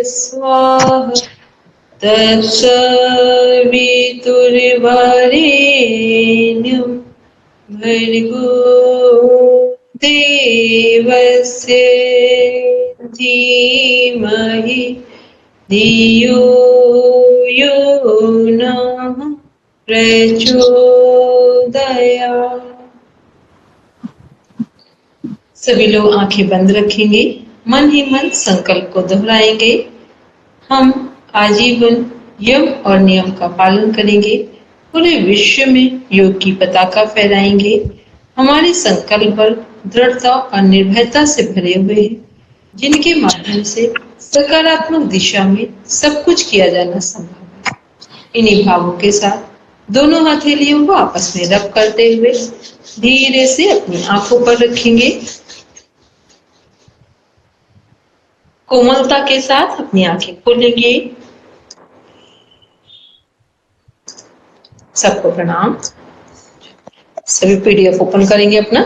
स्वाहा तत्सवितुर्वरेण्यं भर्गो देवस्य धीमहि धियो यो नः प्रचोदयात्। सभी लोग आंखें बंद रखेंगे, मन ही मन संकल्प को दोहराएंगे। हम आजीवन यम और नियम का पालन करेंगे, पूरे विश्व में योग की पताका फहराएंगे। हमारे संकल्प बल दृढ़ता और निर्भयता से भरे हुए हैं, जिनके माध्यम से सकारात्मक दिशा में सब कुछ किया जाना संभव है। इन्हीं भावों के साथ दोनों हथेलियों को आपस में रब करते हुए धीरे से अपनी आंखों पर रखेंगे। कोमलता के साथ अपनी आंखें खोलेंगे। सबको प्रणाम। सभी पीडीएफ ओपन करेंगे अपना।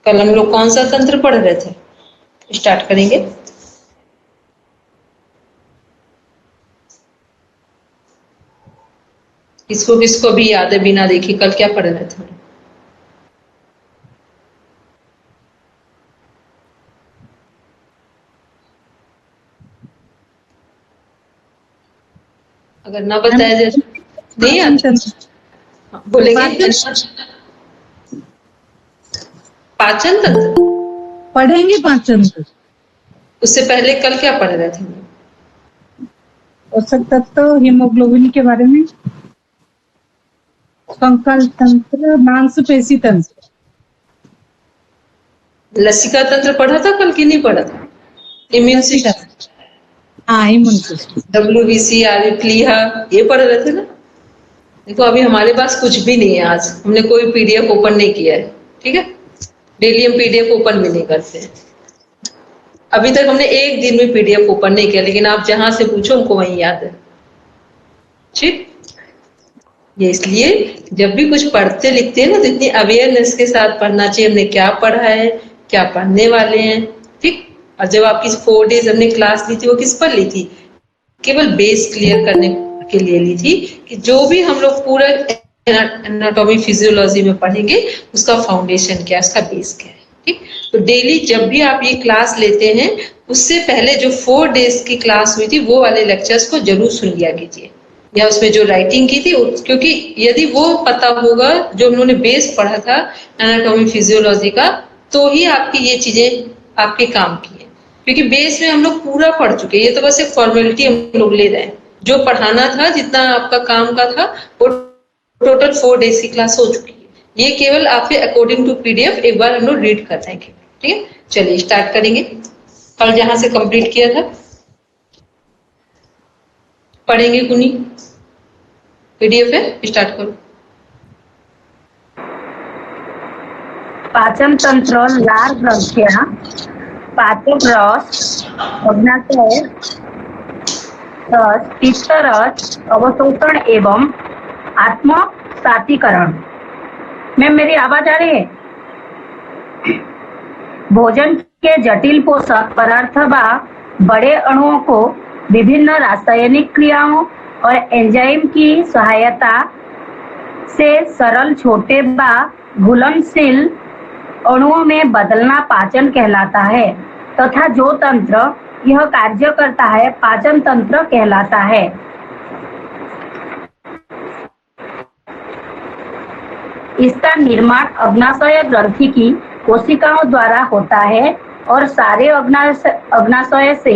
कल हम लोग कौन सा तंत्र पढ़ रहे थे? स्टार्ट करेंगे। किसको किसको भी याद है बिना देखे कल क्या पढ़ रहे थे? अगर ना बताया जाए नहीं आता बोलेंगे। पाचन तंत्र पढ़ेंगे। पाचन तंत्र उससे पहले कल क्या पढ़ रहे थे? पोषक तत्व, हीमोग्लोबिन के बारे में, कंकाल तंत्र, मांसपेशी तंत्र, लसिका तंत्र पढ़ा था कल की नहीं पढ़ा था? इम्यून सिस्टम, हाँ इम्यून सिस्टम, WBC, प्लीहा, ये पढ़ रहे थे ना। देखो अभी हमारे पास कुछ भी नहीं है, आज हमने कोई पीडीएफ ओपन नहीं किया है, ठीक है। डेली हम पीडीएफ ओपन भी नहीं करते हैं। अभी तक हमने एक दिन में पीडीएफ ओपन नहीं किया, लेकिन आप जहां से पूछो हमको वहीं याद है, ठीक। ये इसलिए जब भी कुछ पढ़ते लिखते हैं ना तो इतनी अवेयरनेस के साथ पढ़ना चाहिए, हमने क्या पढ़ा है, क्या पढ़ने वाले हैं, ठीक। और जब आपकी 4 डेज हमने क्लास ली थी वो किस पर ली थी? केवल बेस क्लियर करने के लिए ली थी कि जो भी हम लोग पूरा एनाटॉमी फिजियोलॉजी में पढ़ेंगे उसका फाउंडेशन क्या है, उसका बेस क्या है, ठीक। तो डेली जब भी आप ये क्लास लेते हैं उससे पहले जो 4 डेज की क्लास हुई थी वो वाले लेक्चर्स को जरूर सुन लिया कीजिए, या उसमें जो राइटिंग की थी, क्योंकि यदि वो पता होगा जो उन्होंने बेस पढ़ा था एनाटॉमी फिजियोलॉजी का, तो ही आपकी ये चीजें आपके काम की है। क्योंकि बेस में हम लोग पूरा पढ़ चुके हैं, ये तो बस एक फॉर्मेलिटी हम लोग ले रहे हैं। जो पढ़ाना था, जितना आपका काम का था, वो टोटल 4 डेज की क्लास हो चुकी है। ये केवल आपके अकॉर्डिंग टू पीडीएफ एक बार हम लोग रीड कर देंगे, ठीक है। चलिए स्टार्ट करेंगे। कल जहां से कंप्लीट किया था पढ़ेंगे कुनी। पीडीएफ है, स्टार्ट करो। पाचन तंत्र, लार ग्रंथियां, पाचक रस, अग्नाशय रस, पित्त रस, अवशोषण एवं आत्मसातीकरण। मैम मेरी आवाज आ रही है? भोजन के जटिल पोषक पदार्थ व बड़े अणुओं को विभिन्न रासायनिक क्रियाओं और एंजाइम की सहायता से सरल, छोटे व घुलनशील अणुओं में बदलना पाचन कहलाता है, तथा जो तंत्र यह कार्य करता है पाचन तंत्र कहलाता है। इसका निर्माण अग्नाशय ग्रंथि की कोशिकाओं द्वारा होता है और सारे अग्नाशय से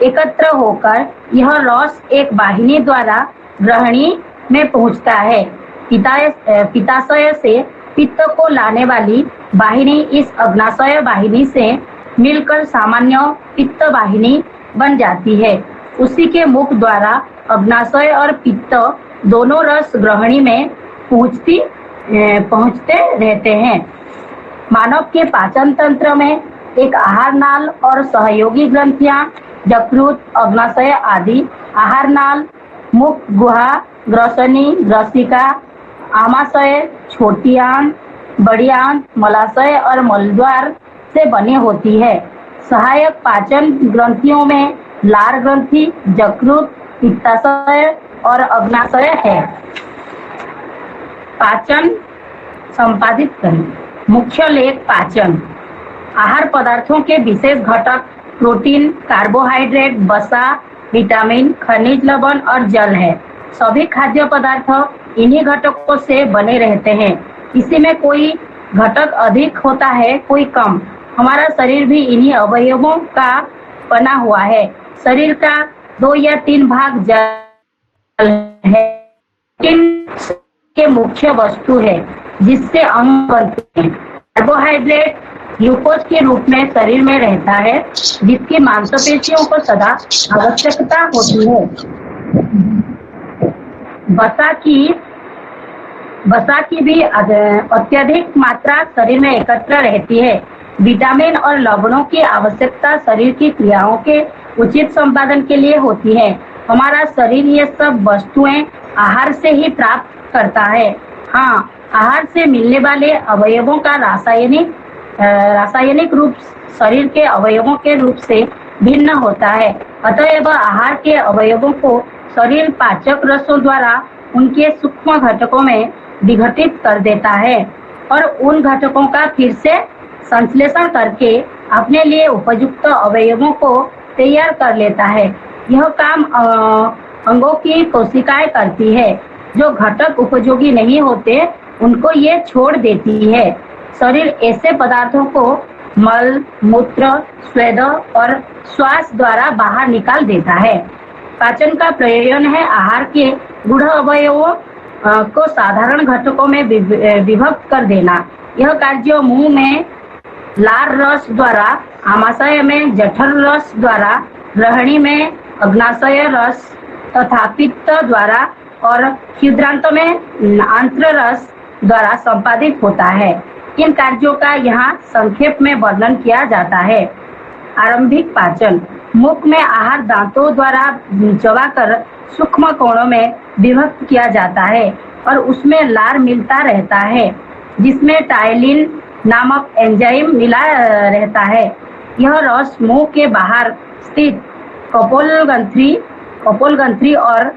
एकत्र होकर यह रस एक वाहिनी द्वारा ग्रहणी में पहुंचता है। पित्ताशय से पित्त को लाने वाली वाहिनी इस अग्नाशय वाहिनी से मिलकर सामान्य पित्त वाहिनी बन जाती है। उसी के मुख द्वारा अग्नाशय और पित्त दोनों रस ग्रहणी में पहुंचते रहते हैं। मानव के पाचन तंत्र में एक आहार नाल और सहयोगी ग्रंथियां यकृत, अग्नाशय आदि। आहार नाल मुख, गुहा, ग्रसनी, ग्रसिका, आमाशय, छोटी आंत, बड़ी आंत, मलाशय और मलद्वार से बनी होती है। सहायक पाचन ग्रंथियों में लार ग्रंथि, यकृत, पित्ताशय और अग्नाशय है। पाचन संपादित करें। मुख्य लेख पाचन। आहार पदार्थों के विशेष घटक प्रोटीन, कार्बोहाइड्रेट, वसा, विटामिन, खनिज लवण और जल है। सभी खाद्य पदार्थ इन्हीं घटकों से बने रहते हैं। इसी में कोई घटक अधिक होता है, कोई कम। हमारा शरीर भी इन्हीं अवयवों का बना हुआ है। शरीर का 2 या 3 भाग जल है, के मुख्य वस्तु है जिससे अंग बनते हैं। कार्बोहाइड्रेट ग्लूकोज के रूप में शरीर में रहता है, जिसकी मांसपेशियों को सदा आवश्यकता होती है। वसा की भी अत्यधिक मात्रा शरीर में एकत्र रहती है। विटामिन और लवणों की आवश्यकता शरीर की क्रियाओं के उचित संपादन के लिए होती है। हमारा शरीर ये सब वस्तुएं आहार से ही प्राप्त करता है। हाँ, आहार से मिलने वाले अवयवों का रासायनिक रूप शरीर के अवयवों के रूप से भिन्न होता है। अतएव आहार के अवयवों को शरीर पाचक रसों द्वारा उनके सूक्ष्म घटकों में विघटित कर देता है और उन घटकों का फिर से संश्लेषण करके अपने लिए उपयुक्त अवयवों को तैयार कर लेता है। यह काम अंगों की कोशिकाएं करती है। जो घटक उपयोगी नहीं होते उनको ये छोड़ देती है। शरीर ऐसे पदार्थों को मल, मूत्र, स्वेद और श्वास द्वारा बाहर निकाल देता है। पाचन का प्रयोजन है आहार के गूढ़ अवयवों को साधारण घटकों में विभक्त कर देना। यह कार्य मुंह में लार रस द्वारा, आमाशय में जठर रस द्वारा, ग्रहणी में अग्नाशय रस तथा पित्त द्वारा और क्षुद्रांत में आंत्र रस द्वारा संपादित होता है। इन कार्यों का यहाँ संक्षेप में वर्णन किया जाता है। आरंभिक पाचन। मुख में आहार दांतों द्वारा चबाकर सूक्ष्म कोणों में विभक्त किया जाता है और उसमें लार मिलता रहता है, जिसमें टाइलिन नामक एंजाइम मिला रहता है। यह रस मुंह के बाहर स्थित कपोलग्रंथि और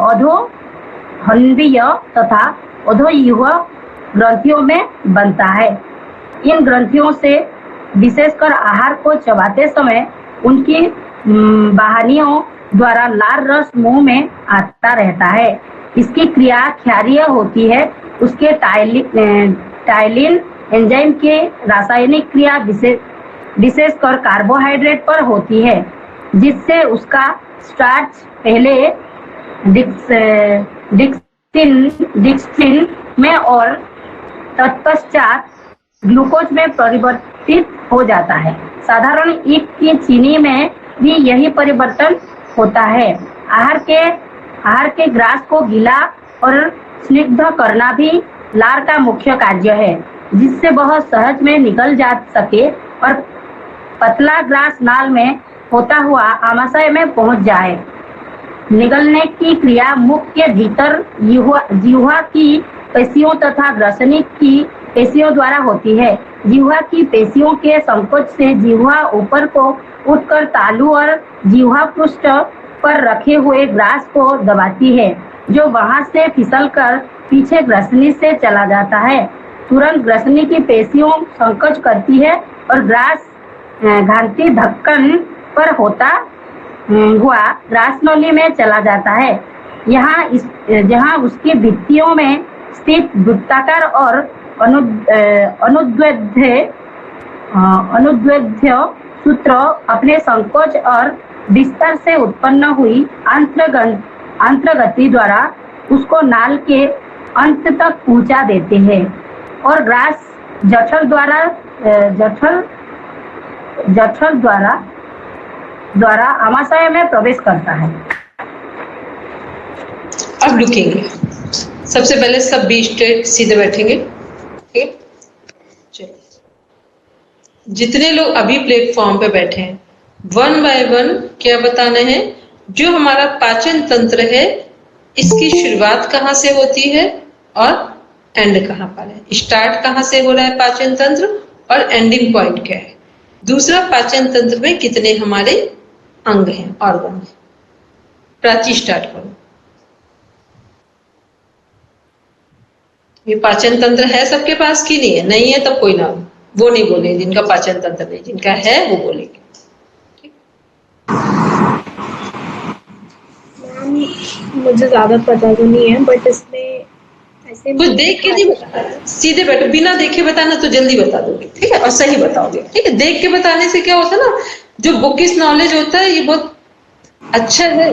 अधोहन्वीय तथा अधोयुह ग्रंथियों में बनता है। इन ग्रंथियों से विशेषकर आहार को चबाते समय उनकी वाहिनियों द्वारा लार रस मुंह में आता रहता है। इसकी क्रिया क्षारीय होती है। उसके टाइलिन एंजाइम के रासायनिक क्रिया विशेषकर कार्बोहाइड्रेट पर होती है, जिससे उसका स्टार्च पहले डिक्सिन में और तत्पश्चात ग्लूकोज में परिवर्तित हो जाता है। साधारण ईख की चीनी में भी यही परिवर्तन होता है। आहार के ग्रास को गीला और स्निग्ध करना भी लार का मुख्य कार्य है, जिससे वह सहज में निकल जा सके और पतला ग्रास नाल में होता हुआ आमाशय में पहुंच जाए। निगलने की क्रिया मुख के भीतर जिह्वा की पेशियों तथा ग्रसनी की पेशियों द्वारा होती है। जिह्वा की पेशियों के संकोच से जिह्वा ऊपर को उठकर तालू और जिह्वा पृष्ठ पर रखे हुए ग्रास को दबाती है, जो वहां से फिसलकर पीछे ग्रसनी से चला जाता है। तुरंत ग्रसनी की पेशियों संकोच करती है और ग्रास घांटी ढक्कन पर होता हुआ ग्रासनली में चला जाता है। जहाँ उसकी भित्तियों में स्थित वृत्ताकार और अनुद्वेध्य सूत्र अपने संकोच और विस्तार से उत्पन्न हुई अंतर्गति द्वारा उसको नाल के अंत तक पहुंचा देते हैं और ग्रास जठर द्वारा आमाशय में प्रवेश करता है। अब लुकेंगे सबसे पहले सब बी स्ट्रेट, सीधे बैठेंगे। ठीक, चलिए जितने लोग अभी प्लेटफॉर्म पे बैठे हैं, वन बाय वन क्या बताना है, जो हमारा पाचन तंत्र है इसकी शुरुआत कहाँ से होती है और एंड कहाँ पर है। स्टार्ट कहाँ से हो रहा है पाचन तंत्र और एंडिंग पॉइंट क्या है। दूसरा, पाचन तंत्र में कितने हमारे अंग हैं, ऑर्गन। प्राची स्टार्ट करो। ये पाचन तंत्र है सबके पास की नहीं है? नहीं है तब कोई ना, वो नहीं बोले जिनका पाचन तंत्र नहीं, जिनका है वो बोलेंगे। मुझे ज्यादा पता तो नहीं है, बट इसमें ऐसे कुछ देख के नहीं बताना, सीधे बैठो, बिना देखे बताना तो जल्दी बता दोगे, ठीक है, और सही बताओगे। ठीक है, देख के बताने से क्या होता है ना, जो बुकिश नॉलेज होता है ये बहुत अच्छा है,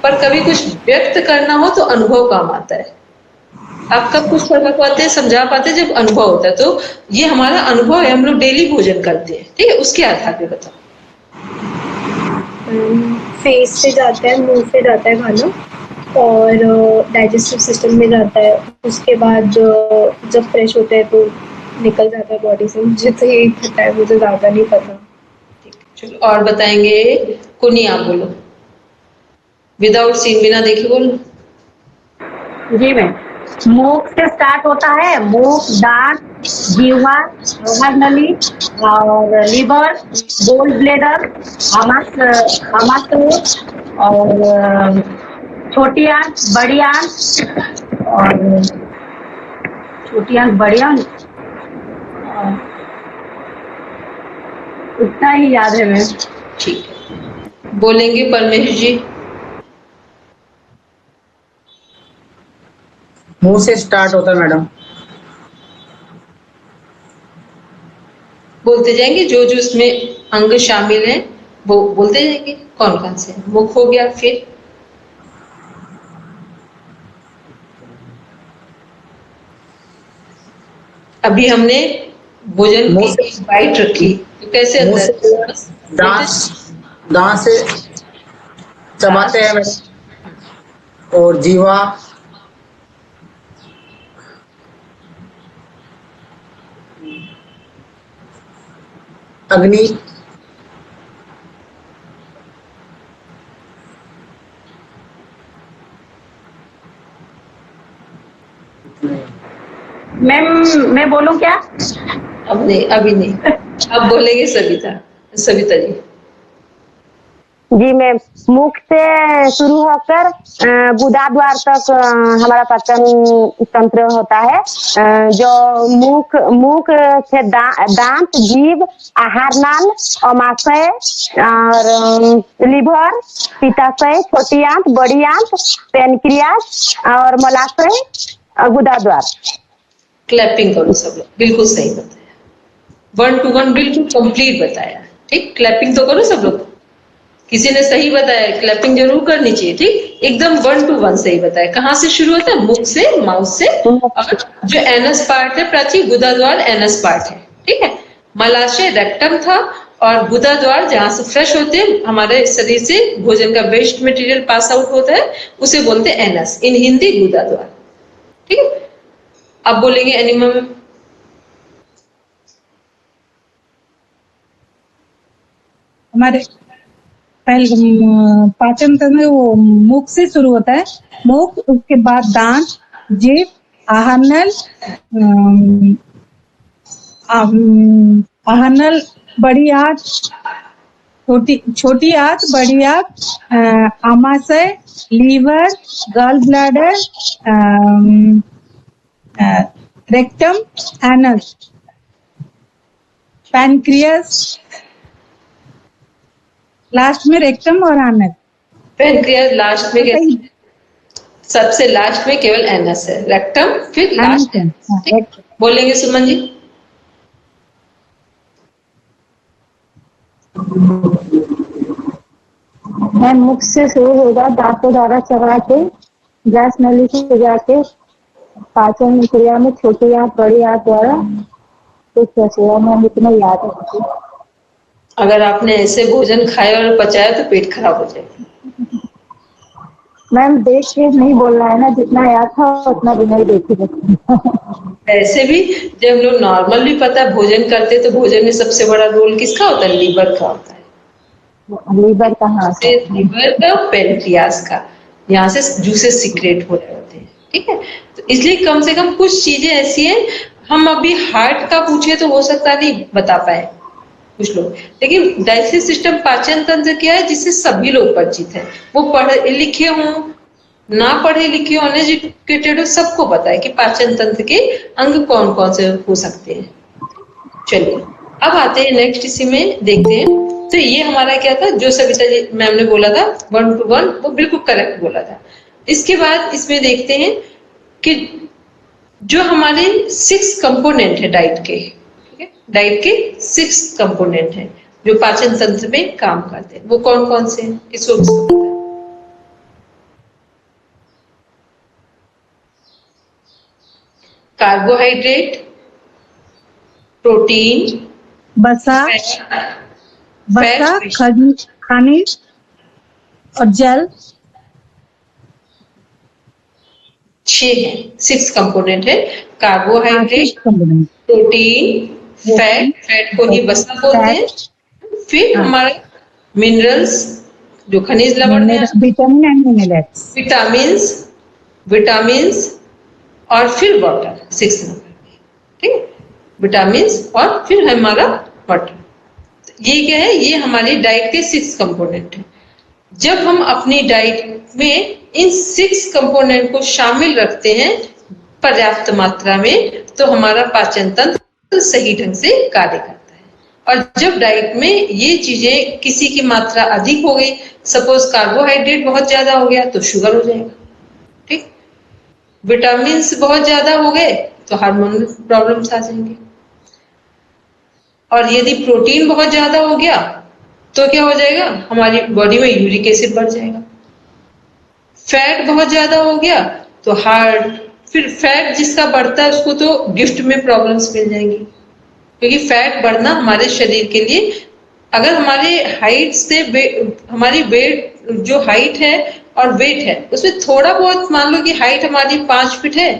पर कभी कुछ व्यक्त करना हो तो अनुभव काम आता है। आप कब कुछ कर पाते हैं, समझा पाते हैं, जब अनुभव होता है। तो ये हमारा अनुभव है, हम लोग डेली भोजन करते हैं, ठीक है, उसके आधार पे बताओ। फेस से जाता है, मुंह से जाता है खाना और डाइजेस्टिव सिस्टम में जाता है। उसके बाद जब फ्रेश होते हैं तो निकल जाता है बॉडी से। मुझे तो यही पता है, मुझे ज्यादा नहीं पता। चलो और बताएंगे, कुनी आप बोलो, विदाउट सीन, बिना देखे बोलो। जी मैम, मुख से स्टार्ट होता है, मुख, दांत, जीवा, आहार नली और लीवर, गोल ब्लेडर, आमाशय और छोटी आंत, बड़ी आंत और छोटी आंत, बड़ी आंत, इतना ही याद है मैम। ठीक है, बोलेंगे परमेश जी। मुंह से स्टार्ट होता है मैडम। बोलते जाएंगे जो जो उसमें अंग शामिल हैं वो बोलते जाएंगे, कौन कौन से। मुख हो गया, फिर अभी हमने भोजन की बाइट रखी तो कैसे अंदर दांत से चबाते हैं मैडम, और जीवा, अग्नि, मैम मैं बोलूं क्या? अब नहीं, अभी नहीं, अब बोलेंगे सविता। सविता जी। जी मैम, मुख से शुरू होकर गुदा द्वार तक हमारा पाचन तंत्र होता है। जो मुख से दांत, जीभ, आहार नाल, अमाशय और लिवर, पित्ताशय, छोटी आंत, बड़ी आंत, पेनक्रियास और मलाशय और गुदा द्वार। क्लैपिंग करो सब लोग, बिल्कुल सही बताया, 1 to 1 बिल्कुल कंप्लीट बताया। ठीक, क्लैपिंग तो करो सब लोग। किसी ने सही बताया, क्लैपिंग जरूर करनी चाहिए। ठीक, एकदम 1 to 1 सही बताया। कहाँ से शुरू होता है? मुख से, माउथ से। और जो एनस पार्ट है प्राची, गुदा द्वार एनस पार्ट है। ठीक है, मलाशय रेक्टम था, और गुदा द्वार जहां से फ्रेश होते हैं, हमारे शरीर से भोजन का वेस्ट मटेरियल पास आउट होता है, उसे बोलते हैं एनस, इन हिंदी गुदा द्वार। ठीक है, अब बोलेंगे एनिमल। हमारे पहले पाचन तंत्र वो मुख से शुरू होता है। मुख, उसके बाद दांत, जीभ, आहार नल, आहार नल, बड़ी आंत, छोटी आंत, बड़ी आंत, आमाशय, liver, gall bladder, rectum, anus, pancreas, last में रेक्टम और एनस। पैनक्रियास लास्ट में, सबसे लास्ट में केवल एनस है, रेक्टम फिर लास्ट है। बोलेंगे सुमन जी। मैं मुख से शुरू होगा, दांतों द्वारा चबा के गैस नली से जाके पाचन क्रिया में छोटी आंत, बड़ी आंत द्वारा कुछ हुआ। मैं इतना याद है। अगर आपने ऐसे भोजन खाया और पचाया तो पेट खराब हो जाएगा। मैम देख के नहीं बोलना है ना, जितना याद था उतना भी नहीं देखी बच्ची। ऐसे भी जब हम लोग नॉर्मली पता है भोजन करते हैं तो भोजन में सबसे बड़ा रोल किसका होता है? लीवर का होता है। लीवर कहाँ से लीवर का, पेनक्रियास का, यहाँ से जूसेस सीक्रेट हो रहे होते हैं। ठीक है, तो इसलिए कम से कम कुछ चीजें ऐसी हैं, हम अभी हार्ट का पूछे तो हो सकता नहीं बता पाए कुछ लोग, लेकिन डाइजेस्टिव सिस्टम, पाचन तंत्र क्या है जिससे सभी लोग परिचित हैं। वो पढ़े लिखे हों, ना पढ़े लिखे, अनएजुकेटेड हो, सबको पता है कि पाचन तंत्र के अंग कौन कौन से हो सकते हैं। चलिए अब आते हैं नेक्स्ट, इसी में देखते हैं। तो ये हमारा क्या था, जो सविता जी मैम ने बोला था 1 to 1, वो बिल्कुल करेक्ट बोला था। इसके बाद इसमें देखते हैं कि जो हमारे 6 कंपोनेंट है डाइट के, ठीक है, डाइट के 6 कंपोनेंट है जो पाचन तंत्र में काम करते हैं, वो कौन कौन से हैं, किसको किसको पता है? कार्बोहाइड्रेट, प्रोटीन, बसा, फैट, खनिज और जल। 6 है, 6 कंपोनेंट है। कार्बोहाइड्रेट, कंपोनेंट, प्रोटीन, फैट को ही वसा बोलते हैं। फिर हमारे मिनरल्स, जो खनिज लवण है, vitamin and minerals, vitamins, vitamins और फिर वाटर, 6 नंबर। ठीक है, विटामिन्स और फिर हमारा वाटर। ये क्या है? ये हमारी डाइट के 6 कंपोनेंट है। जब हम अपनी डाइट में इन 6 कंपोनेंट को शामिल रखते हैं पर्याप्त मात्रा में, तो हमारा पाचन तंत्र सही ढंग से कार्य करता है। और जब डाइट में ये चीजें किसी की मात्रा अधिक हो गई, सपोज कार्बोहाइड्रेट बहुत ज्यादा हो गया तो शुगर हो जाएगा, ठीक, विटामिन बहुत ज्यादा हो गए तो हार्मोनल प्रॉब्लम्स आ जाएंगे, और यदि प्रोटीन बहुत ज्यादा हो गया तो क्या हो जाएगा? हमारी बॉडी में यूरिक एसिड बढ़ जाएगा। फैट बहुत ज्यादा हो गया तो हार्ट, फिर फैट जिसका बढ़ता है उसको तो गिफ्ट में प्रॉब्लम्स मिल जाएंगी, क्योंकि फैट बढ़ना हमारे शरीर के लिए, अगर हमारे हाइट से हमारी वेट, जो हाइट है और वेट है उसमें थोड़ा बहुत, मान लो कि हाइट हमारी 5 फीट है,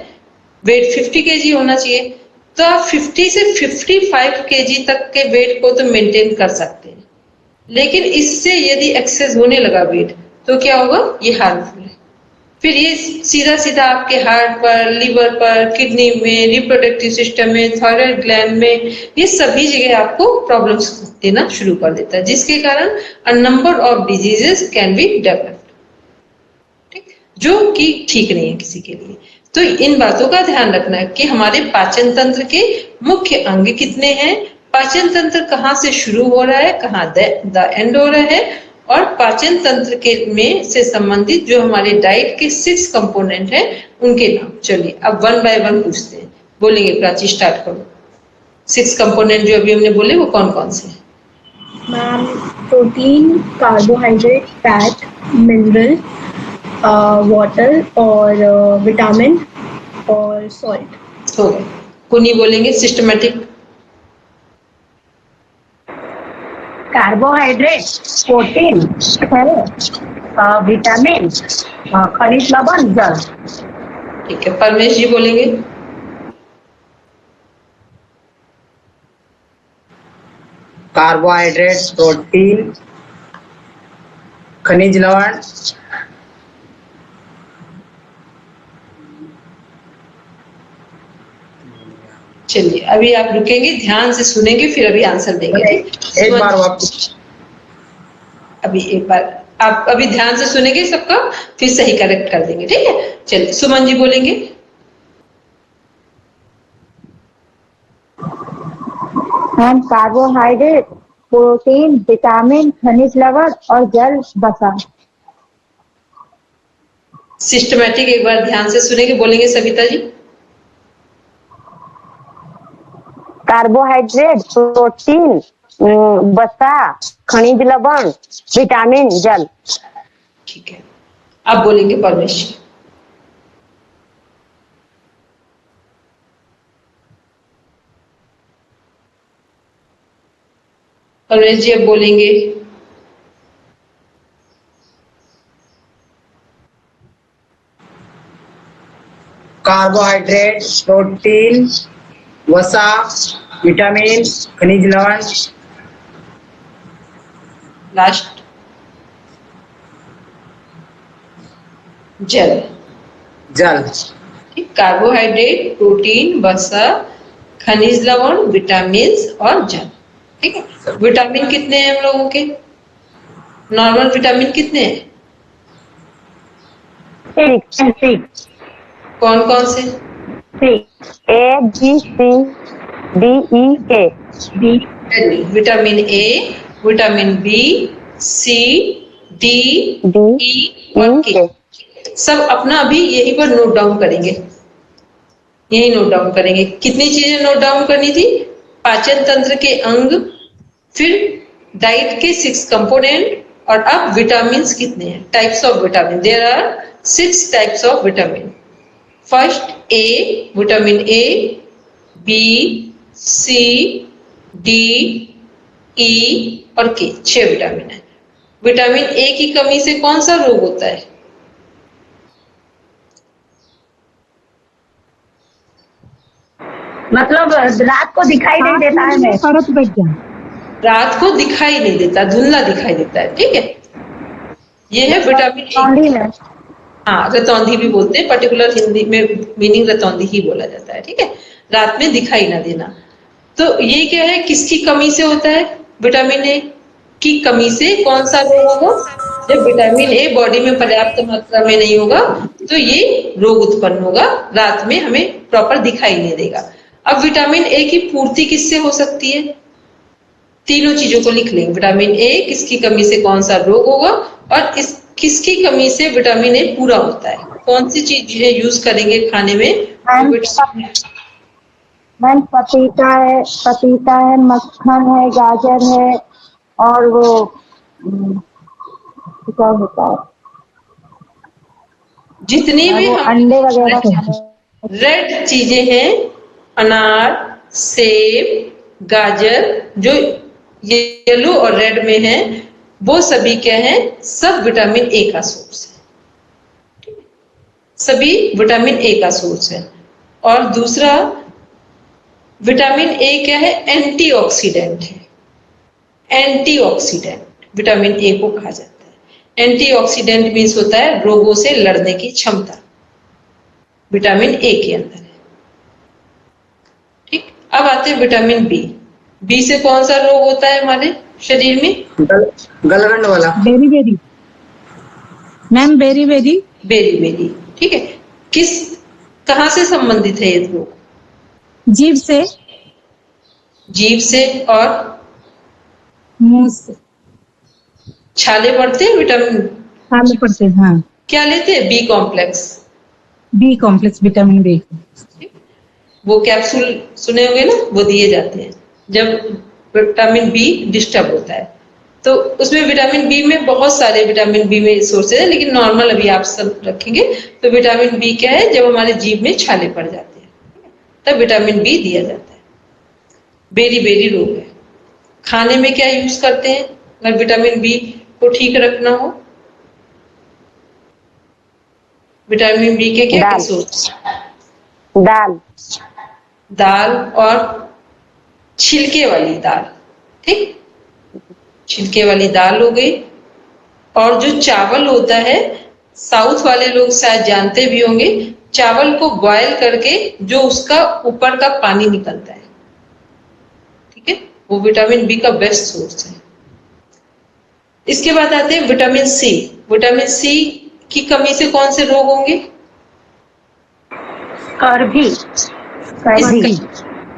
वेट 50 केजी होना चाहिए, तो आप 50 से 55 केजी तक के वेट को तो मेंटेन कर सकते हैं। लेकिन इससे यदि एक्सेस होने लगा वेट तो क्या होगा? ये हार्मफुल है। फिर ये सीधा सीधा आपके हार्ट पर, लीवर पर, किडनी में, रिप्रोडक्टिव सिस्टम में, थायराइड ग्लैंड में, ये सभी जगह आपको प्रॉब्लम्स देना शुरू कर देता है, जिसके कारण a number of diseases can be developed, ठीक, जो कि ठीक नहीं है किसी के लिए। तो इन बातों का ध्यान रखना है कि हमारे पाचन तंत्र के मुख्य अंग कितने हैं, पाचन तंत्र कहाँ से शुरू हो रहा है, कहाँ द एंड हो रहा है, और पाचन तंत्र के में से संबंधित जो हमारे डाइट के 6 कंपोनेंट हैं उनके नाम। चलिए अब 1 बाय 1 पूछते हैं। बोलेंगे प्राची, स्टार्ट करो। 6 कंपोनेंट जो अभी हमने बोले वो कौन कौन से हैं? Ma'am, protein, carbohydrate, fat, mineral, water और विटामिन और सॉल्ट। हो गए। कुनी बोलेंगे सिस्टमेटिक। कार्बोहाइड्रेट, प्रोटीन, विटामिन, खनिज लवण, जल। ठीक है, परमेश जी बोलेंगे। कार्बोहाइड्रेट, प्रोटीन, खनिज लवण, चलिए अभी आप रुकेंगे, ध्यान से सुनेंगे, फिर अभी आंसर देंगे। ठीक, एक बार वापस। अभी एक बार आप अभी ध्यान से सुनेंगे सबका, फिर सही करेक्ट कर देंगे। ठीक है, चलिए सुमन जी बोलेंगे। हम कार्बोहाइड्रेट, प्रोटीन, विटामिन, खनिज लवण और जल बसा। सिस्टमैटिक एक बार ध्यान से सुनेंगे, बोलेंगे सविता जी। कार्बोहाइड्रेट, प्रोटीन, वसा, खनिज लवण, विटामिन, जल। ठीक है, अब बोलेंगे परमेश जी। परमेश जी अब बोलेंगे। कार्बोहाइड्रेट, प्रोटीन, वसा, विटामिन, खनिज लवण, लास्ट जल। जल। ठीक, कार्बोहाइड्रेट, प्रोटीन, वसा, खनिज लवण, विटामिन और जल। ठीक है, विटामिन कितने हैं हम लोगों के? नॉर्मल विटामिन कितने हैं? 6 कौन कौन से? A B C D E K vitamin A, vitamin B, C, D, D E और E के। K सब अपना अभी यहीं पर नोट डाउन करेंगे, यही नोट डाउन करेंगे। कितनी चीजें नोट डाउन करनी थी? पाचन तंत्र के अंग, फिर डाइट के 6 कंपोनेंट, और अब विटामिन कितने हैं, types of vitamin. There are 6 types of vitamin. First A, vitamin A, B, C, D, E और के, 6 विटामिन है। विटामिन ए की कमी से कौन सा रोग होता है? मतलब रात को दिखाई नहीं देता है मैं। परत बैठ जाए, रात को दिखाई नहीं देता, धुंधला दिखाई देता है। ठीक है, ये है विटामिन ए। रतौंधी में। हाँ, रतौंधी भी बोलते हैं, पर्टिकुलर हिंदी में मीनिंग रतौंधी ही बोला जाता है। ठीक है, रात में दिखाई ना देना। तो ये क्या है, किसकी कमी से होता है? विटामिन ए की कमी से कौन सा रोग होगा? जब विटामिन ए बॉडी में पर्याप्त मात्रा में नहीं होगा तो ये रोग उत्पन्न होगा, रात में हमें प्रॉपर दिखाई नहीं देगा। अब विटामिन ए की पूर्ति किससे हो सकती है? तीनों चीजों को लिख लेंगे। विटामिन ए किसकी कमी से कौन सा रोग होगा, और इस किसकी कमी से विटामिन ए पूरा होता है? कौन सी चीजें यूज करेंगे खाने में? मैम पपीता है, मक्खन है, गाजर है, और वो क्या होता है, जितनी भी वो हम अंडे वगैरह रेड चीजें हैं, अनार, सेब, गाजर, जो येलो और रेड में है, वो सभी क्या है? सब विटामिन ए का सोर्स है। सभी विटामिन ए का सोर्स है। और दूसरा, विटामिन ए क्या है? एंटीऑक्सीडेंट है। एंटीऑक्सीडेंट विटामिन ए को कहा जाता है। एंटीऑक्सीडेंट मीन्स होता है रोगों से लड़ने की क्षमता, विटामिन ए के अंदर है। ठीक, अब आते हैं विटामिन बी। बी से कौन सा रोग होता है हमारे शरीर में? गलगंड वाला। Beriberi ma'am, berry berry berry berry. ठीक है, कहाँ से संबंधित है ये रोग? जीभ से, जीभ से और मुंह से, छाले पड़ते हैं विटामिन। छाले पड़ते हैं। हाँ, क्या लेते हैं? B complex. B complex, vitamin B. वो कैप्सूल सुने होंगे ना, वो दिए जाते हैं जब विटामिन बी डिस्टर्ब होता है। तो उसमें विटामिन बी में बहुत सारे विटामिन बी में सोर्सेज है, लेकिन नॉर्मल अभी आप सब रखेंगे। तो विटामिन बी क्या है? जब हमारे जीभ में छाले पड़ जाते हैं तब विटामिन बी दिया जाता है। बेरी बेरी रोग है। खाने में क्या यूज करते हैं अगर विटामिन बी को ठीक रखना हो? विटामिन बी के क्या सोर्स? दाल और छिलके वाली दाल। ठीक, छिलके वाली दाल हो गई। और जो चावल होता है, साउथ वाले लोग शायद जानते भी होंगे, चावल को बॉयल करके जो उसका ऊपर का पानी निकलता है, ठीक है, वो विटामिन बी का बेस्ट सोर्स है। इसके बाद आते हैं विटामिन सी। विटामिन सी की कमी से कौन से रोग होंगे?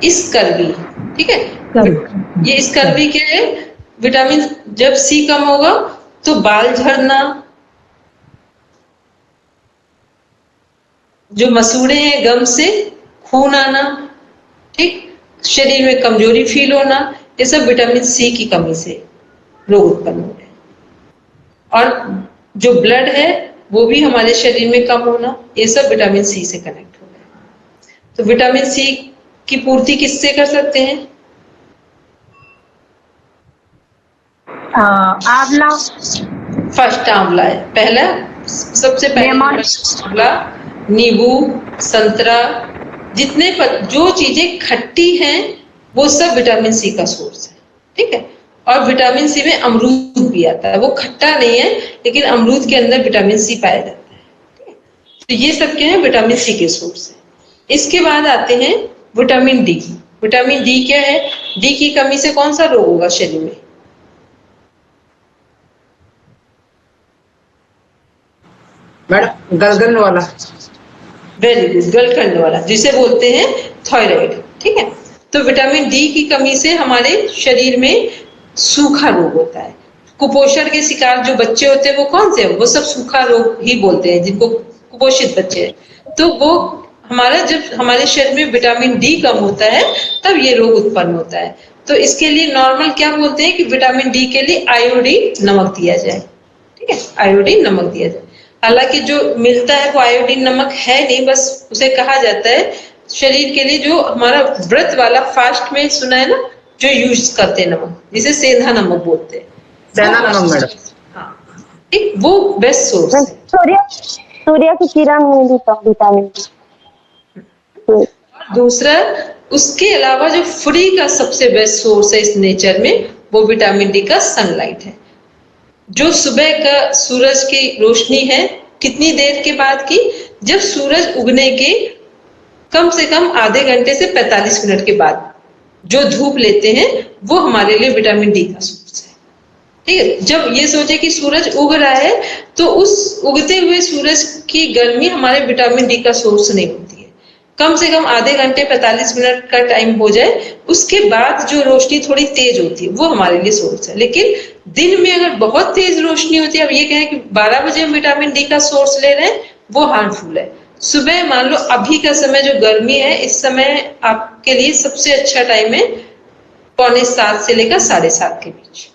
स्कर्वी। ठीक है, ये स्कर्वी क्या है? विटामिन, जब सी कम होगा तो बाल झड़ना, जो मसूड़े हैं गम से खून आना, ठीक, शरीर में कमजोरी फील होना, ये सब विटामिन सी की कमी से रोग उत्पन्न हो रहे हैं। और जो ब्लड है वो भी हमारे शरीर में कम होना, ये सब विटामिन सी से कनेक्ट हो रहे हैं। तो विटामिन सी की पूर्ति किससे कर सकते हैं? आंवला। फर्स्ट आंवला है, पहला सबसे पहले आंवला, नींबू, संतरा, जो चीजें खट्टी हैं वो सब विटामिन सी का सोर्स है, ठीक है। और विटामिन सी में अमरूद भी आता है, वो खट्टा नहीं है लेकिन अमरूद के अंदर विटामिन सी पाया जाता है, ठीक है। तो ये सब क्या है, विटामिन सी के सोर्स है। इसके बाद आते हैं विटामिन डी। विटामिन डी क्या है? डी की कमी से कौन सा रोग होगा शरीर में? मैडम गलगल वाला। वेरी गुड, गलकंड वाला, जिसे बोलते हैं थायराइड, ठीक है। तो विटामिन डी की कमी से हमारे शरीर में सूखा रोग होता है। कुपोषण के शिकार जो बच्चे होते हैं वो कौन से हैं? वो सब सूखा रोग ही बोलते हैं, जिनको कुपोषित बच्चे हैं। तो वो जब हमारे शरीर में विटामिन डी कम होता है तब ये रोग उत्पन्न होता है। तो इसके लिए नॉर्मल क्या बोलते हैं कि विटामिन डी के लिए आयोडीन नमक दिया जाए, ठीक है, आयोडीन नमक दिया जाए। हालांकि जो मिलता है वो आयोडीन नमक है नहीं, बस उसे कहा जाता है शरीर के लिए, जो हमारा व्रत वाला फास्ट में सुना है ना, जो यूज करते हैं नमक, जिसे सेंधा नमक बोलते हैं, सेंधा नमक मैडम। हाँ, ठीक, वो बेस्ट सोर्स है। सूर्य की किरण में भी तो विटामिन डी। दूसरा, उसके अलावा जो फ्री का सबसे बेस्ट सोर्स है इस नेचर में, वो विटामिन डी का सनलाइट है। जो सुबह का सूरज की रोशनी है, कितनी देर के बाद की? जब सूरज उगने के कम से कम आधे घंटे से 45 मिनट के बाद जो धूप लेते हैं वो हमारे लिए विटामिन डी का सोर्स है, ठीक है। जब ये सोचे कि सूरज उग रहा है तो उस उगते हुए सूरज की गर्मी हमारे विटामिन डी का सोर्स नहीं होती है। कम से कम आधे घंटे 45 मिनट का टाइम हो जाए, उसके बाद जो रोशनी थोड़ी तेज होती है वो हमारे लिए सोर्स है। लेकिन दिन में अगर बहुत तेज रोशनी होती है, अब ये कहें कि 12 बजे हम विटामिन डी का सोर्स ले रहे हैं, वो हार्मफुल है। सुबह मान लो अभी का समय जो गर्मी है, इस समय आपके लिए सबसे अच्छा टाइम है 6:45 से लेकर 7:30 के बीच,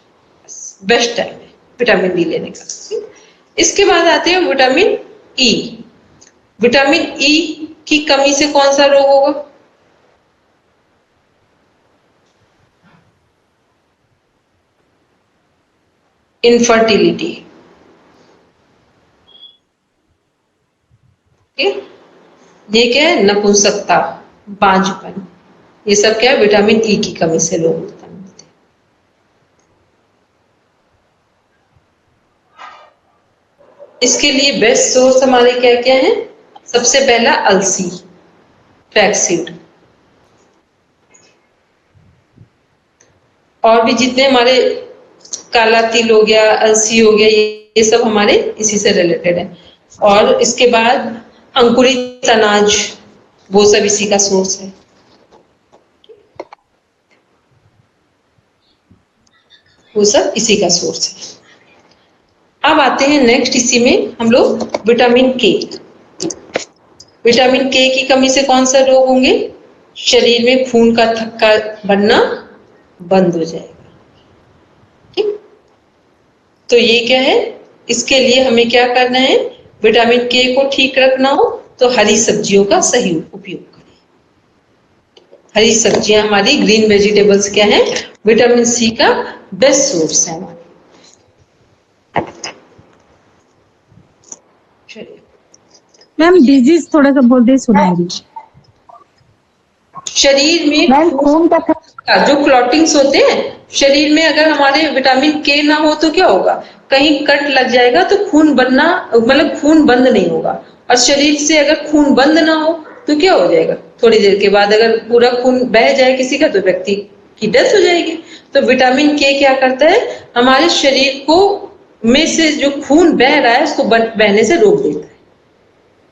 बेस्ट टाइम है विटामिन डी लेने का। इसके बाद आते हैं विटामिन ई। विटामिन ई की कमी से कौन सा रोग होगा? इनफर्टिलिटी, ये क्या है? नपुंसकता, बांझपन, ये सब क्या है? विटामिन ई की कमी से रोग उत्पन्न होते हैं। इसके लिए बेस्ट सोर्स हमारे क्या क्या है? सबसे पहला अलसी, फ्लैक्सीड, और भी जितने हमारे काला तिल हो गया, अलसी हो गया, ये सब हमारे इसी से रिलेटेड है। और इसके बाद अंकुरित अनाज, वो सब इसी का सोर्स है। वो सब इसी का सोर्स है। अब आते हैं नेक्स्ट, इसी में हम लोग विटामिन के। विटामिन के की कमी से कौन सा रोग होंगे? शरीर में खून का थक्का बनना बंद हो जाएगा, ठीक। तो ये क्या है? इसके लिए हमें क्या करना है? विटामिन के को ठीक रखना हो तो हरी सब्जियों का सही उपयोग करें। हरी सब्जियां हमारी, ग्रीन वेजिटेबल्स क्या है? विटामिन सी का बेस्ट सोर्स है हमारे। चलिए मैम, डिजीज थोड़ा सा बोल दे, सुनाएंगी। शरीर में मैम खून का जो क्लॉटिंग्स होते हैं शरीर में, अगर हमारे विटामिन के ना हो तो क्या होगा? कहीं कट लग जाएगा तो खून बनना, मतलब खून बंद नहीं होगा। और शरीर से अगर खून बंद ना हो तो क्या हो जाएगा? थोड़ी देर के बाद अगर पूरा खून बह जाए किसी का, तो व्यक्ति की डेथ हो जाएगी। तो विटामिन के क्या करता है? हमारे शरीर को में से जो खून बह रहा है उसको बहने से रोक देता है,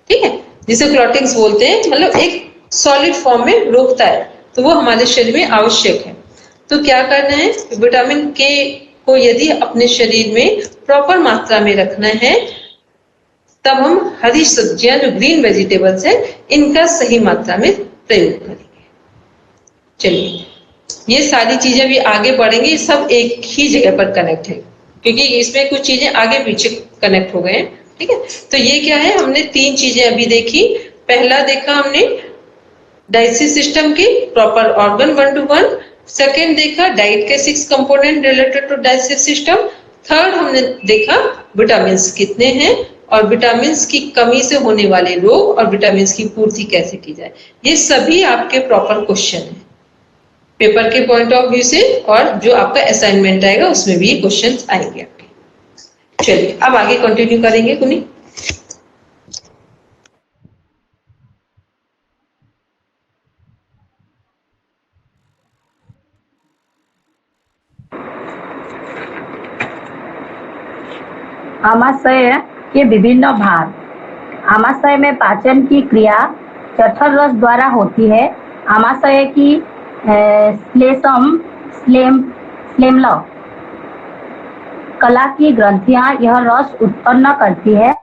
ठीक है, जिसे क्लॉटिंग्स बोलते हैं, मतलब एक सॉलिड फॉर्म में रोकता है। तो वो हमारे शरीर में आवश्यक है। तो क्या करना है? विटामिन के को यदि अपने शरीर में प्रॉपर मात्रा में रखना है, तब हम हरी सब्जियां, जो ग्रीन वेजिटेबल्स है, इनका सही मात्रा में प्रयोग करेंगे। चलिए, ये सारी चीजें भी आगे बढ़ेंगी, सब एक ही जगह पर कनेक्ट है, क्योंकि इसमें कुछ चीजें आगे पीछे कनेक्ट हो गए हैं, ठीक है। तो ये क्या है? हमने 3 चीजें अभी देखी। पहला देखा हमने डाइजेस्टिव सिस्टम की प्रॉपर ऑर्गन 1 to 1। सेकेंड देखा डाइट के 6 component related to digestive system. Third हमने देखा विटामिन कितने हैं, और विटामिन की कमी से होने वाले रोग और विटामिन की पूर्ति कैसे की जाए। ये सभी आपके प्रॉपर क्वेश्चन है पेपर के पॉइंट ऑफ व्यू से, और जो आपका असाइनमेंट आएगा उसमें भी ये क्वेश्चन आएंगे आपके। चलिए अब आगे कंटिन्यू करेंगे कुनी। आमाशय के विभिन्न भाग। आमाशय में पाचन की क्रिया जठर रस द्वारा होती है। आमाशय की स्लेमल कला की ग्रंथियां यह रस उत्पन्न करती है।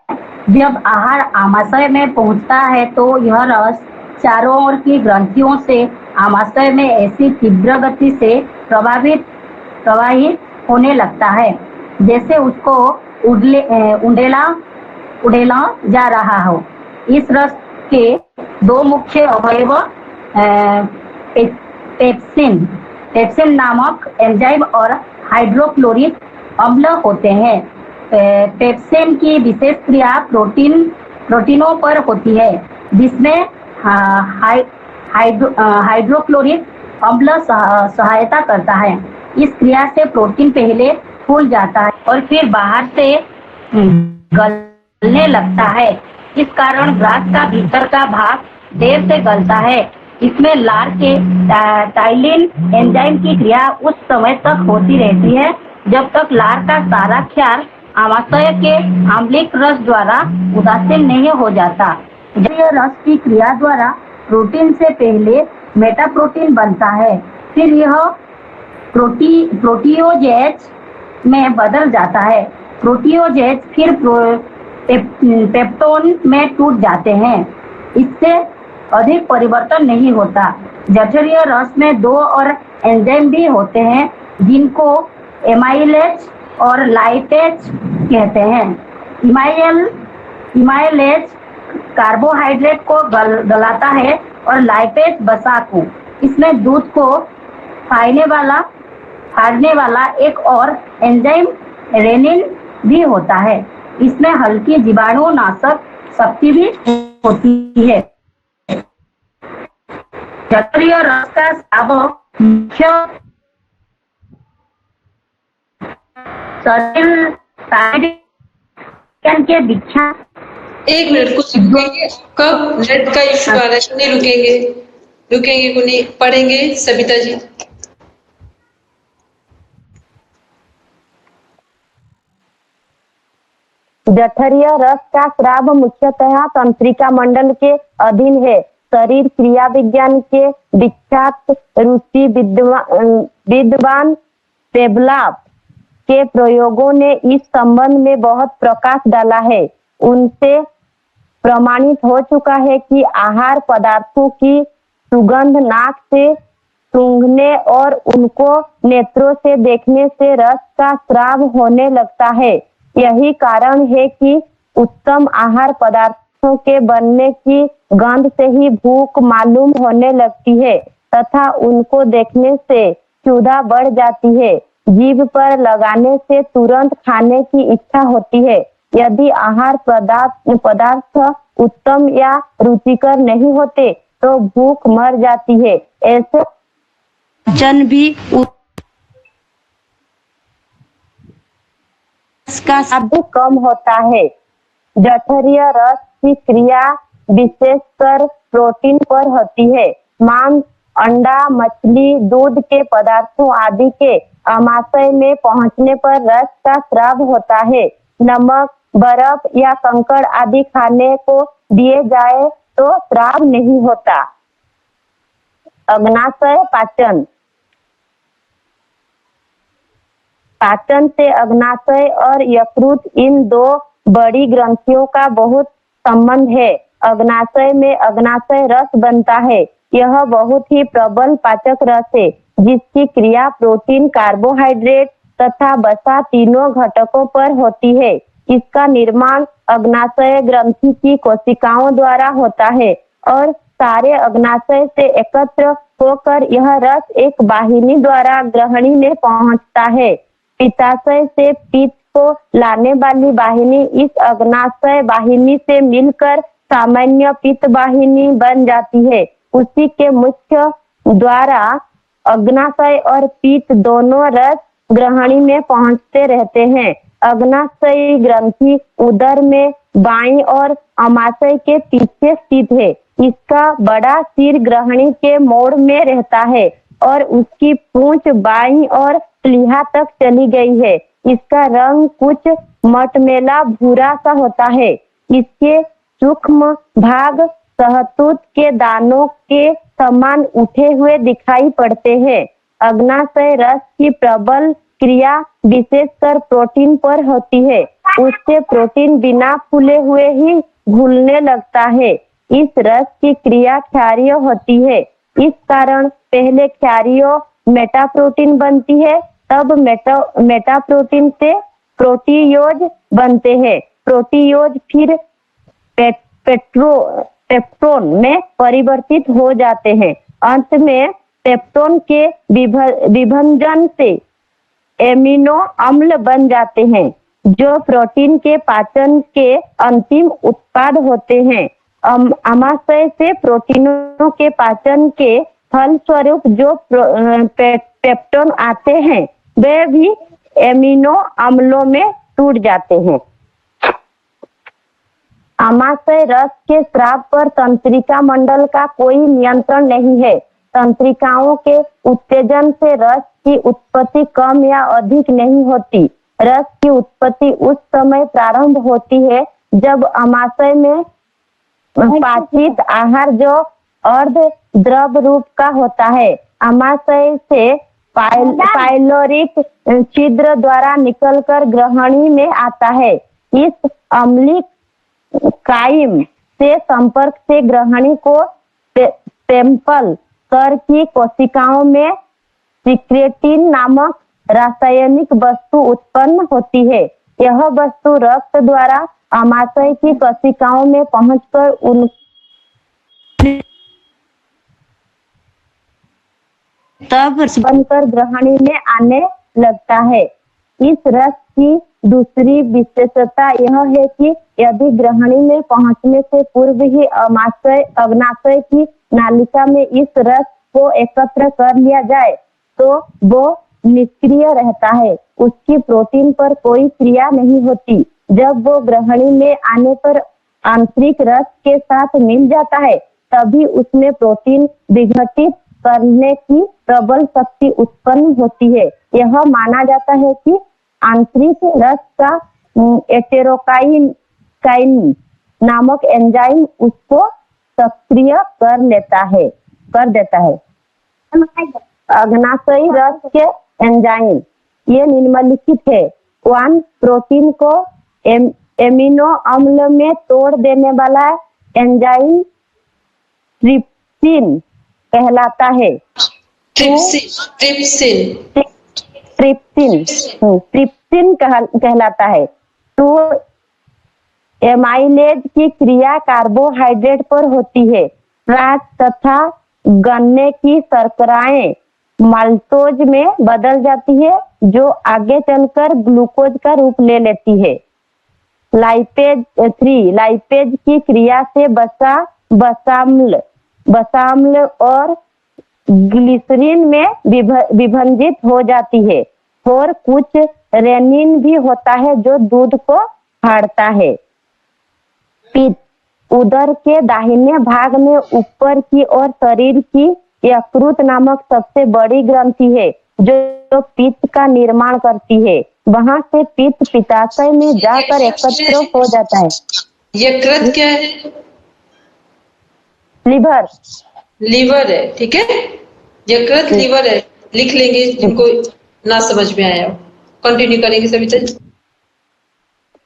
जब आहार आमाशय में पहुंचता है तो यह रस चारों ओर की ग्रंथियों से आमाशय में ऐसी तीव्र गति से प्रवाहित होने लगता है जैसे उसको उड़ेला जा रहा हो। इस रस के दो मुख्य अवयव पेप्सिन नामक एंजाइम और हाइड्रोक्लोरिक अम्ल होते हैं। पेप्सिन की विशेष क्रिया प्रोटीनों पर होती है, जिसमें हाइड्रोक्लोरिक अम्ल सहायता करता है। इस क्रिया से प्रोटीन पहले फूल जाता है और फिर बाहर से गलने लगता है। इस कारण ग्रास का भीतर का भाग देर से गलता है। इसमें लार के टाइलिन एंजाइम की क्रिया उस समय तक होती रहती है जब तक लार का सारा क्षार आमाशय के आम्लिक रस द्वारा उदासीन नहीं हो जाता। जब यह रस की क्रिया द्वारा प्रोटीन से पहले मेटाप्रोटीन बनता है, फिर यह प्रोटीओजेज में बदल जाता है। प्रोटीओजेज फिर पेप्टोन में टूट जाते हैं। इससे अधिक परिवर्तन नहीं होता। जठरीय रस में दो और एंजाइम भी होते हैं जिनको एमाइलेज और लाइपेज कहते हैं। इमाइलेज कार्बोहाइड्रेट को गलाता है और लाइपेज वसा को। इसमें दूध को फाड़ने वाला एक और एंजाइम रेनिन भी होता है। इसमें हल्की जीवाणुनाशक शक्ति भी होती है। जठरीय रस का स्राव मुख्य शरीर के बिच्छा। एक मिनट कुछ रुकेंगे, कब नेट का इशू आ रहा है, नहीं रुकेंगे कुनी, पढ़ेंगे सविता जी। जठरीय रस का स्राव मुख्यतः तंत्रिका मंडल के अधीन है। शरीर क्रिया विज्ञान के विख्यात रूसी विद्वान पेवलॉव के प्रयोगों ने इस संबंध में बहुत प्रकाश डाला है। उनसे प्रमाणित हो चुका है कि आहार पदार्थों की सुगंध नाक से सूंघने और उनको नेत्रों से देखने से रस का स्राव होने लगता है। यही कारण है कि उत्तम आहार पदार्थों के बनने की गंध से ही भूख मालूम होने लगती है तथा उनको देखने से क्षुधा बढ़ जाती है। जीभ पर लगाने से तुरंत खाने की इच्छा होती है। यदि आहार पदार्थ उत्तम या रुचिकर नहीं होते तो भूख मर जाती है। ऐसे जन भी का शब्द कम होता है। जठरीय रस की क्रिया विशेषकर प्रोटीन पर होती है। मांस, अंडा, मछली, दूध के पदार्थों आदि के आमाशय में पहुंचने पर रस का स्राव होता है। नमक, बर्फ या कंकड़ आदि खाने को दिए जाए तो स्राव नहीं होता। अग्नाशय पाचन। पाचन से अग्नाशय और यकृत, इन दो बड़ी ग्रंथियों का बहुत संबंध है। अग्नाशय में अग्नाशय रस बनता है। यह बहुत ही प्रबल पाचक रस है जिसकी क्रिया प्रोटीन, कार्बोहाइड्रेट तथा वसा तीनों घटकों पर होती है। इसका निर्माण अग्नाशय ग्रंथि की कोशिकाओं द्वारा होता है और सारे अग्नाशय से एकत्र होकर यह रस एक वाहिनी द्वारा ग्रहणी में पहुंचता है। पित्ताशय से पित्त को लाने वाली वाहिनी इस अग्नाशय वाहिनी से मिलकर सामान्य पित्त वाहिनी बन जाती है। उसी के मुख्य द्वारा अग्नाशय और पित्त दोनों रस ग्रहणी में पहुंचते रहते हैं। अग्नाशयी ग्रंथि उदर में बाईं और अमाशय के पीछे स्थित है। इसका बड़ा सिर ग्रहणी के मोड़ में रहता है और उसकी पूंछ बाईं और प्लीहा तक चली गई है। इसका रंग कुछ मटमैला भूरा सा होता है। इसके सूक्ष्म भाग सहतूत के दानों के समान उठे हुए दिखाई पड़ते हैं। अग्नाशय रस की प्रबल क्रिया विशेषकर प्रोटीन पर होती है। उससे प्रोटीन बिना फूले हुए ही घुलने लगता है। इस रस की क्रिया क्षारीय होती है। इस कारण पहले क्षारीय मेटाप्रोटीन बनती है, तब मेटाप्रोटीन से प्रोटीयोज बनते हैं। प्रोटीयोज फिर पेप्टोन में परिवर्तित हो जाते हैं। अंत में पेप्टोन के विभंजन से एमिनो अम्ल बन जाते हैं, जो प्रोटीन के पाचन के अंतिम उत्पाद होते हैं। अमाशय से प्रोटीनों के पाचन के फलस्वरूप जो पेप्टोन आते हैं, वे भी एमिनो अम्लों में टूट जाते हैं। अमाशय रस के स्राव पर तंत्रिका मंडल का कोई नियंत्रण नहीं है। तंत्रिकाओं के उत्तेजन से रस की उत्पत्ति कम या अधिक नहीं होती। रस की उत्पत्ति उस समय प्रारंभ होती है जब अमाशय में पाचित आहार जो अर्ध द्रव रूप का होता है, अमाशय से पाइलोरिक छिद्र द्वारा निकलकर ग्रहणी में आता है। इस अम्लिक काइम से संपर्क से ग्रहणी को टेम्पल कर की कोशिकाओं में सिक्रेटिन नामक रासायनिक वस्तु उत्पन्न होती है। यह वस्तु रक्त द्वारा अमाशय की कोशिकाओं में पहुंचकर उन तब बनकर ग्रहणी में आने लगता है। इस रस की दूसरी विशेषता यह है कि यदि ग्रहणी में पहुंचने से पूर्व ही अग्नाशय की नालिका में इस रस को एकत्र कर लिया जाए तो वो निष्क्रिय रहता है। उसकी प्रोटीन पर कोई क्रिया नहीं होती। जब वो ग्रहणी में आने पर आंतरिक रस के साथ मिल जाता है, तभी उसमें प्रोटीन विघटित करने की प्रबल शक्ति उत्पन्न होती है। यह माना जाता है कि आंतरिक रस का एटेरोकाइन नामक एंजाइम उसको सक्रिय कर देता है। अग्नाशयी रस के एंजाइम ये निम्नलिखित है। 1 प्रोटीन को एमिनो अम्ल में तोड़ देने वाला एंजाइम ट्रिप्सिन कहलाता है। ट्रिप्सिन कहलाता है। 2 एमाइलेज की क्रिया कार्बोहाइड्रेट पर होती है। स्टार्च तथा गन्ने की शर्कराएं माल्टोज में बदल जाती है, जो आगे चलकर ग्लूकोज का रूप ले लेती है। लाइपेज 3 लाइपेज की क्रिया से वसाम्ल और ग्लिसरीन में विभंजित हो जाती है। और कुछ रेनिन भी होता है जो दूध को फाड़ता है। पित्त उदर के दाहिने भाग में ऊपर की ओर शरीर की यकृत नामक सबसे बड़ी ग्रंथि है, जो पित्त का निर्माण करती है। वहां से पित्त पित्ताशय में जाकर एकत्र हो जाता है। यकृत क्या है? लीवर है, ठीक है। यकृत लीवर है, लिख लेंगे जिनको ना समझ में आया। कंटिन्यू करेंगे सभी।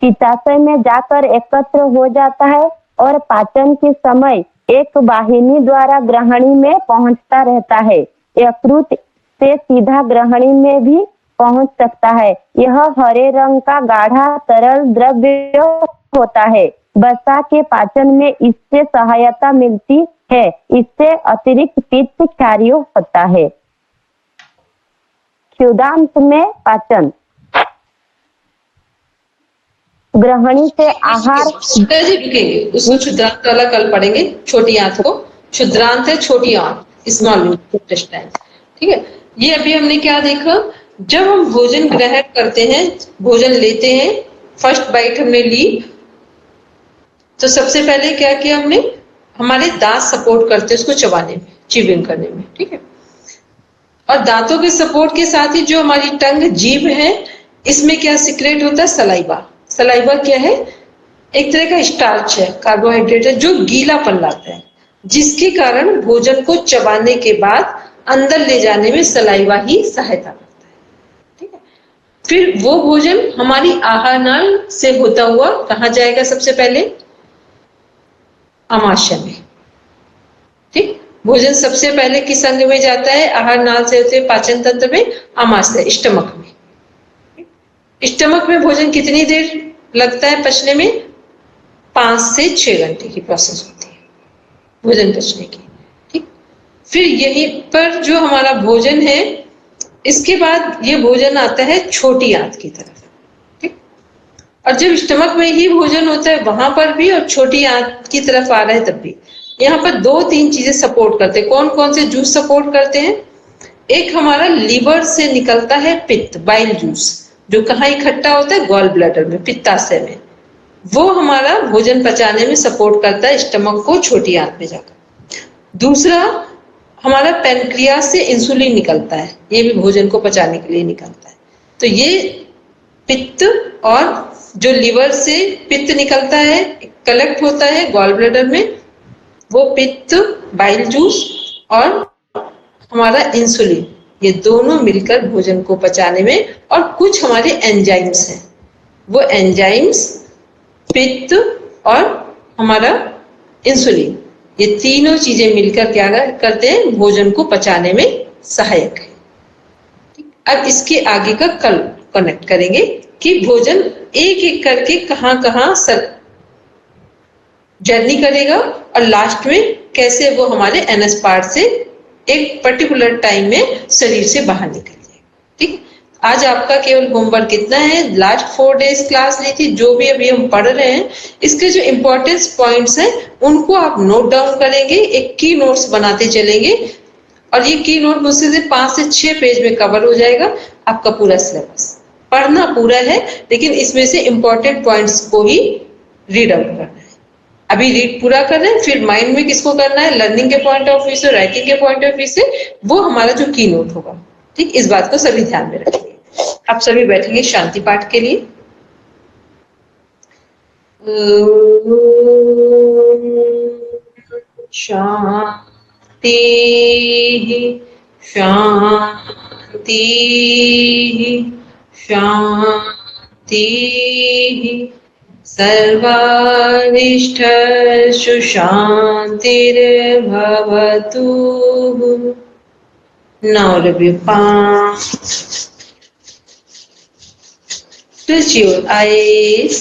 पित्ताशय में जाकर एकत्र हो जाता है और पाचन के समय एक वाहिनी द्वारा ग्रहणी में पहुंचता रहता है। यकृत से सीधा ग्रहणी में भी पहुंच सकता है। यह हरे रंग का गाढ़ा तरल द्रव्य होता है। वसा के पाचन में इससे सहायता मिलती है। इससे अतिरिक्त पित्त क्षारीय होता है। क्षुधांत में पाचन ग्रहणी से आहार। सुधा जी रुकेंगे, उसको क्षुद्रांत वाला कल पढ़ेंगे। छोटी आंत को क्षुद्रांत है, छोटी आंत, स्मॉल इंटेस्टाइन। ठीक है, ये अभी हमने क्या देखा, जब हम भोजन ग्रहण करते हैं, भोजन लेते हैं, फर्स्ट बाइट हमने ली, तो सबसे पहले क्या किया हमने, हमारे दांत सपोर्ट करते हैं उसको चबाने में, च्यूइंग करने में। ठीक है, और दांतों के सपोर्ट के साथ ही जो हमारी टंग, जीभ है, इसमें क्या सिक्रेट होता है, सलाइवा। सलाइवा क्या है, एक तरह का स्टार्च है, कार्बोहाइड्रेट है, जो गीलापन लाता है, जिसके कारण भोजन को चबाने के बाद अंदर ले जाने में सलाइवा ही सहायता करता है। ठीक है, फिर वो भोजन हमारी आहार नाल से होता हुआ कहाँ जाएगा, सबसे पहले आमाशय में। ठीक, भोजन सबसे पहले किस अंग में जाता है, आहार नाल से होते पाचन तंत्र में, आमाशय, स्टमक में। स्टमक में भोजन कितनी देर लगता है पचने में, 5 से 6 घंटे की प्रोसेस होती है भोजन पचने की। ठीक, फिर यहीं पर जो हमारा भोजन है, इसके बाद ये भोजन आता है छोटी आंत की तरफ। ठीक, और जब स्टमक में ही भोजन होता है वहां पर भी, और छोटी आंत की तरफ आ रहा है तब भी, यहाँ पर 2-3 चीजें सपोर्ट करते हैं। कौन कौन से जूस सपोर्ट करते हैं, एक हमारा लीवर से निकलता है पित्त, बाइल जूस, जो कहाँ इकट्ठा होता है, गॉल ब्लैडर में, पित्ताशय में, वो हमारा भोजन पचाने में सपोर्ट करता है स्टमक को, छोटी आंत में जाकर। दूसरा हमारा पैनक्रियास से इंसुलिन निकलता है, ये भी भोजन को पचाने के लिए निकलता है। तो ये पित्त, और जो लीवर से पित्त निकलता है, कलेक्ट होता है गॉल ब्लैडर में, वो पित्त, बाइल जूस और हमारा इंसुलिन, ये दोनों मिलकर भोजन को पचाने में, और कुछ हमारे एंजाइम्स हैं, वो एंजाइम्स, पित्त और हमारा इंसुलिन, ये तीनों चीजें मिलकर क्या करते हैं, भोजन को पचाने में सहायक है। अब इसके आगे का कल कनेक्ट करेंगे कि भोजन एक एक करके कहाँ कहाँ जर्नी करेगा, और लास्ट में कैसे वो हमारे एनएस पार्ट से एक पर्टिकुलर टाइम में शरीर से बाहर निकल जाएगा। ठीक, आज आपका केवल होमवर्क कितना है, लास्ट 4 डेज क्लास ली थी, जो भी अभी हम पढ़ रहे हैं, इसके जो इंपॉर्टेंस पॉइंट्स हैं उनको आप नोट डाउन करेंगे, एक की नोट्स बनाते चलेंगे, और ये की नोट मुझसे 5 से 6 पेज में कवर हो जाएगा आपका पूरा सिलेबस। पढ़ना पूरा है, लेकिन इसमें से इंपॉर्टेंट पॉइंट्स को ही रीड आउट करना है। अभी रीड पूरा कर रहे हैं, फिर माइंड में किसको करना है, लर्निंग के पॉइंट ऑफ व्यू से, राइटिंग के पॉइंट ऑफ व्यू से, वो हमारा जो की नोट होगा। ठीक, इस बात को सभी ध्यान में रखेंगे। आप सभी बैठेंगे शांति पाठ के लिए। शांति शांति शांति, सर्वारिष्ठस्ु शान्तिर्भवतु। Now review palm. Close your eyes.